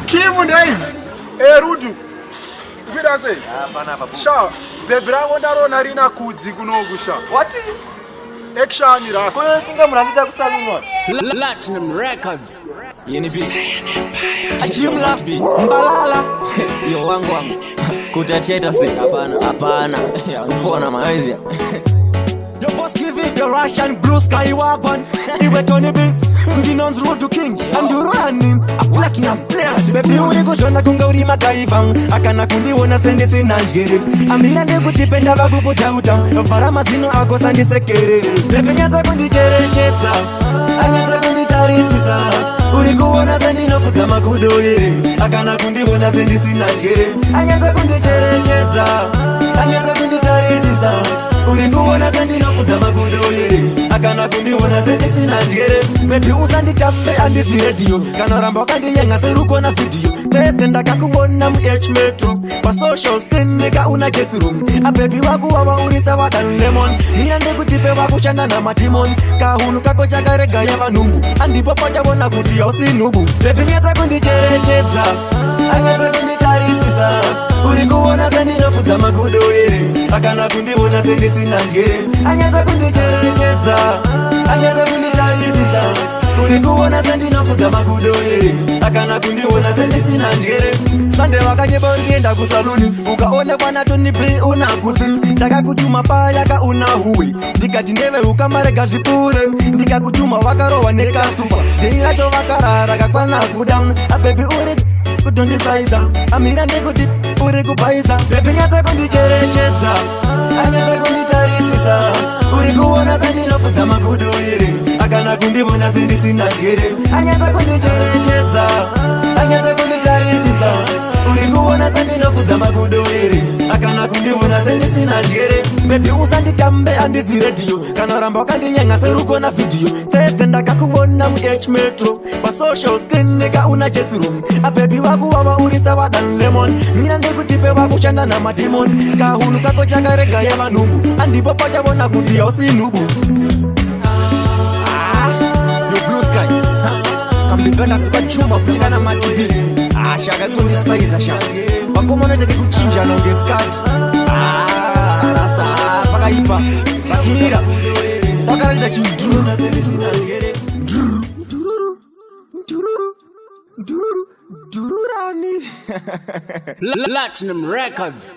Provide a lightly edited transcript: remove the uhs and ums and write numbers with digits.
Kimu Dave Erudu Gwida say Sha Bebra wondaro narina kudzi kunogusha What? Action ras Kwa kinga mnandita kusalunwa Platinum Records Yenipi Ajim Lapi Mbalala Yo wangu Kutacheta si Hapana Mbona maizia Yo boss give it the Russian blue sky wagon Iwe Tony B Mginon's road to king I'm the running A platinum players Baby uri kushona kunga uri makaivang Akana kundi wona sendi sinanjgiri Amira ndi kutipenda vakuputa utang Varama zino ako sandi sekere Baby nyata kundi chere cheta Anyata kundi tarisisa Uri kuwana sendi nofuza makudo yere Akana kundi wona sendi sinanjgiri Anyata kundi chere cheta Anyata kundi tarisisa Uri kuwana sendi nofuza makudo yere Akana kundi wona sendi sinanjgiri Baby usandi tambe andisi radio Kana ramba kandi yenga seruko na video Teste ndaka kuwona H Metro Pa social screen nega una get room A baby waku wawa urisa wadan lemon Nina ndegu tipe waku chanda na matimon Kahunu kako chakarega ya vanumbu Andi popo jabona kuti ya usinubu Baby nyata kundi chere cheta Anyata kundi tarisisa Uri kuwona sendi nofuza makudo yere Akana kundi wona sendi sinanjgere Anyata kundi chere cheta Anyata kundi tarisisa Uri kuwona sendi nofuza makudo yere Akana kundi wona sendi sinanjgere Sande wakanyeba urienda kusaluni Ukaone kwa nato nipi unakuti Taka kuchuma paya ka unahui Ndika tindewe ukamarega jipure Ndika kuchuma wakarowa neka supa Deiracho wakarara kakwana kudang A baby uri kudondi saiza Amira ndegu dip uri kupaisa Baby nyata kundi chere cheta Anyata kundi tarisisa Uri kuwona sendi nofuza makudo yere Akana kundi wona sendi sinanjgere Anyata kundi chere cheta Anyata kundi tarisisa Uri kuwona sendi nofuza makudo yere Akana kundi wona sendi sinanjgere Baby usandi tambe andisi radio Kana ramba kandi yenga seruko na video Teste ndaka kuwona H Metro Pa social screen nega una jet room A baby waku wawa urisa wadan lemon Mina ndegu tipe waku chanda na matimon Kahunu kako chakarega ya vanumbu Andi popo jabona kuti ya usinubu Yo blue sky Kambipenda suka chuma futika na matibi Shaka tundi saiza shaka Wakumona jake kuchinja na ungeskati Rasta paka hipa Katimira Wakaralita chinduru Platinum Records